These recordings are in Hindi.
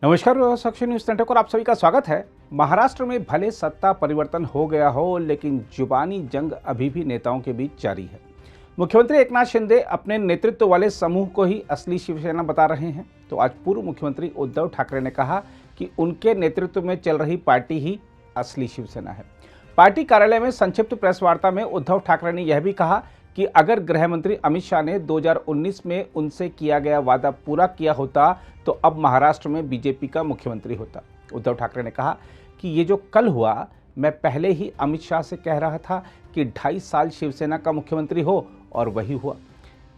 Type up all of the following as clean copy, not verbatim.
नमस्कार, साक्षी न्यूज नेटवर्क और आप सभी का स्वागत है। महाराष्ट्र में भले सत्ता परिवर्तन हो गया हो, लेकिन जुबानी जंग अभी भी नेताओं के बीच जारी है। मुख्यमंत्री एकनाथ शिंदे अपने नेतृत्व वाले समूह को ही असली शिवसेना बता रहे हैं, तो आज पूर्व मुख्यमंत्री उद्धव ठाकरे ने कहा कि उनके नेतृत्व में चल रही पार्टी ही असली शिवसेना है। पार्टी कार्यालय में संक्षिप्त प्रेस वार्ता में उद्धव ठाकरे ने यह भी कहा कि अगर गृह मंत्री अमित शाह ने 2019 में उनसे किया गया वादा पूरा किया होता तो अब महाराष्ट्र में बीजेपी का मुख्यमंत्री होता। उद्धव ठाकरे ने कहा कि ये जो कल हुआ, मैं पहले ही अमित शाह से कह रहा था कि 2.5 साल शिवसेना का मुख्यमंत्री हो, और वही हुआ।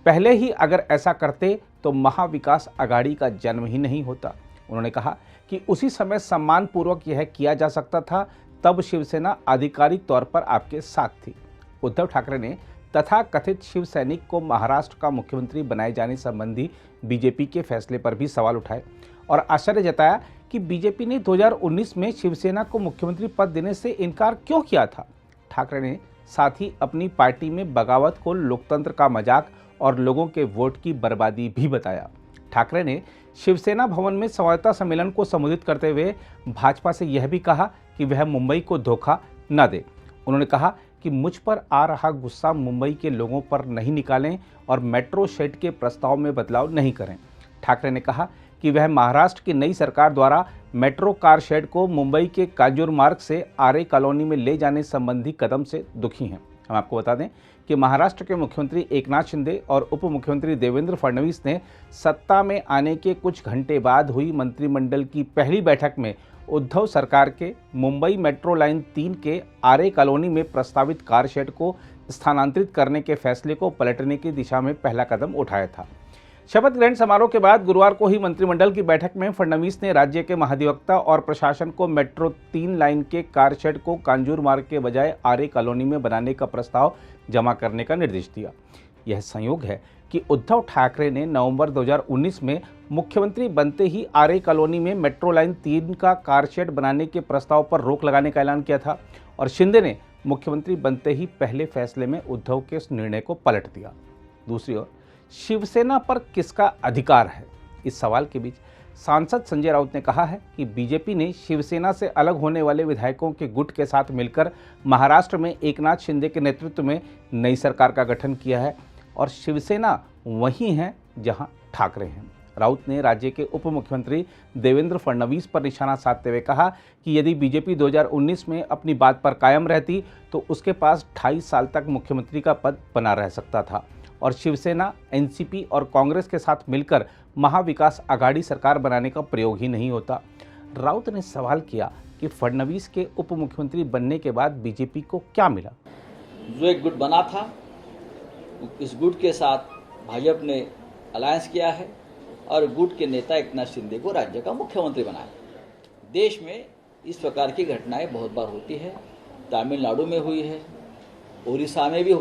पहले ही अगर ऐसा करते तो महाविकास आघाड़ी का जन्म ही नहीं होता। उन्होंने कहा कि उसी समय सम्मानपूर्वक यह किया जा सकता था, तब शिवसेना आधिकारिक तौर पर आपके साथ थी। उद्धव ठाकरे ने तथा कथित शिव सैनिक को महाराष्ट्र का मुख्यमंत्री बनाए जाने संबंधी बीजेपी के फैसले पर भी सवाल उठाए और आश्चर्य जताया कि बीजेपी ने 2019 में शिवसेना को मुख्यमंत्री पद देने से इनकार क्यों किया था। ठाकरे ने साथ ही अपनी पार्टी में बगावत को लोकतंत्र का मजाक और लोगों के वोट की बर्बादी भी बताया। ठाकरे ने शिवसेना भवन में संवाददाता सम्मेलन को संबोधित करते हुए भाजपा से यह भी कहा कि वह मुंबई को धोखा न दे। उन्होंने कहा कि मुझ पर आ रहा गुस्सा मुंबई के लोगों पर नहीं निकालें और मेट्रो शेड के प्रस्ताव में बदलाव नहीं करें। ठाकरे ने कहा कि वह महाराष्ट्र की नई सरकार द्वारा मेट्रो कार शेड को मुंबई के कांजूर मार्ग से आरे कॉलोनी में ले जाने संबंधी कदम से दुखी हैं। हम आपको बता दें कि महाराष्ट्र के मुख्यमंत्री एकनाथ शिंदे और उप मुख्यमंत्री देवेंद्र फडणवीस ने सत्ता में आने के कुछ घंटे बाद हुई मंत्रिमंडल की पहली बैठक में उद्धव सरकार के मुंबई मेट्रो लाइन 3 के आरे कॉलोनी में प्रस्तावित कार शेड को स्थानांतरित करने के फैसले को पलटने की दिशा में पहला कदम उठाया था। शपथ ग्रहण समारोह के बाद गुरुवार को ही मंत्रिमंडल की बैठक में फडणवीस ने राज्य के महाधिवक्ता और प्रशासन को मेट्रो 3 लाइन के कार शेड को कांजूर मार्ग के बजाय आरे कॉलोनी में बनाने का प्रस्ताव जमा करने का निर्देश दिया। यह संयोग है कि उद्धव ठाकरे ने नवंबर 2019 में मुख्यमंत्री बनते ही आरे कॉलोनी में मेट्रो लाइन 3 का कार शेड बनाने के प्रस्ताव पर रोक लगाने का ऐलान किया था और शिंदे ने मुख्यमंत्री बनते ही पहले फैसले में उद्धव के इस निर्णय को पलट दिया। दूसरी ओर शिवसेना पर किसका अधिकार है, इस सवाल के बीच सांसद संजय राउत ने कहा है कि बीजेपी ने शिवसेना से अलग होने वाले विधायकों के गुट के साथ मिलकर महाराष्ट्र में एकनाथ शिंदे के नेतृत्व में नई सरकार का गठन किया है और शिवसेना वही है जहां ठाकरे हैं। राउत ने राज्य के उप मुख्यमंत्री देवेंद्र फडणवीस पर निशाना साधते हुए कहा कि यदि बीजेपी 2019 में अपनी बात पर कायम रहती तो उसके पास 2.5 साल तक मुख्यमंत्री का पद बना रह सकता था और शिवसेना एनसीपी और कांग्रेस के साथ मिलकर महाविकास आघाड़ी सरकार बनाने का प्रयोग ही नहीं होता। राउत ने सवाल किया कि फडणवीस के उप मुख्यमंत्री बनने के बाद बीजेपी को क्या मिला। जो एक गुट बना था, इस गुट के साथ भाजपा ने अलायंस किया है और गुट के नेता एकनाथ शिंदे को राज्य का मुख्यमंत्री बनाया। देश में इस प्रकार की घटनाएं बहुत बार होती है। तमिलनाडु में हुई है, उड़ीसा में भी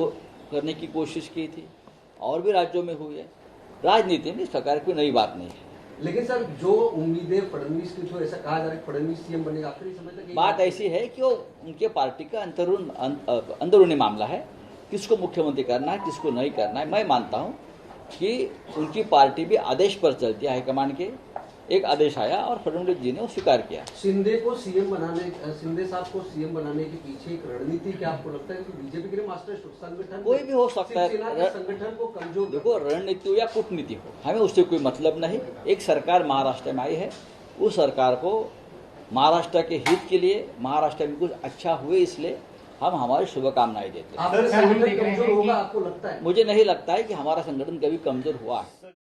करने की कोशिश की थी और भी राज्यों में हुई है। राजनीति में इस प्रकार की नई बात नहीं है। लेकिन सर, जो उम्मीदें फडणवीस की थी, ऐसा कहा जा रहा है फडणवीस सीएम बनेगा आखिरी समय तक। बात ऐसी है कि वो उनके पार्टी का अंदरूनी मामला है, किसको मुख्यमंत्री करना है किसको नहीं करना है। मैं मानता हूं कि उनकी पार्टी भी आदेश पर चलती है, हाईकमान के एक आदेश आया और फडणवीस जी ने वो स्वीकार किया। शिंदे साहब को सीएम बनाने के पीछे एक रणनीति क्या आपको लगता है कि बीजेपी के लिए मास्टर संगठन कोई भी हो सकता है, संगठन को कमजोर। देखो, रणनीति हो या कूटनीति हो, हमें उससे कोई मतलब नहीं। एक सरकार महाराष्ट्र में आई है, उस सरकार को महाराष्ट्र के हित के लिए, महाराष्ट्र में कुछ अच्छा हुए इसलिए हम हमारी शुभकामनाएं देते हैं। संगठन कमजोर होगा आपको लगता है? मुझे नहीं लगता है कि हमारा संगठन कभी कमजोर हुआ है।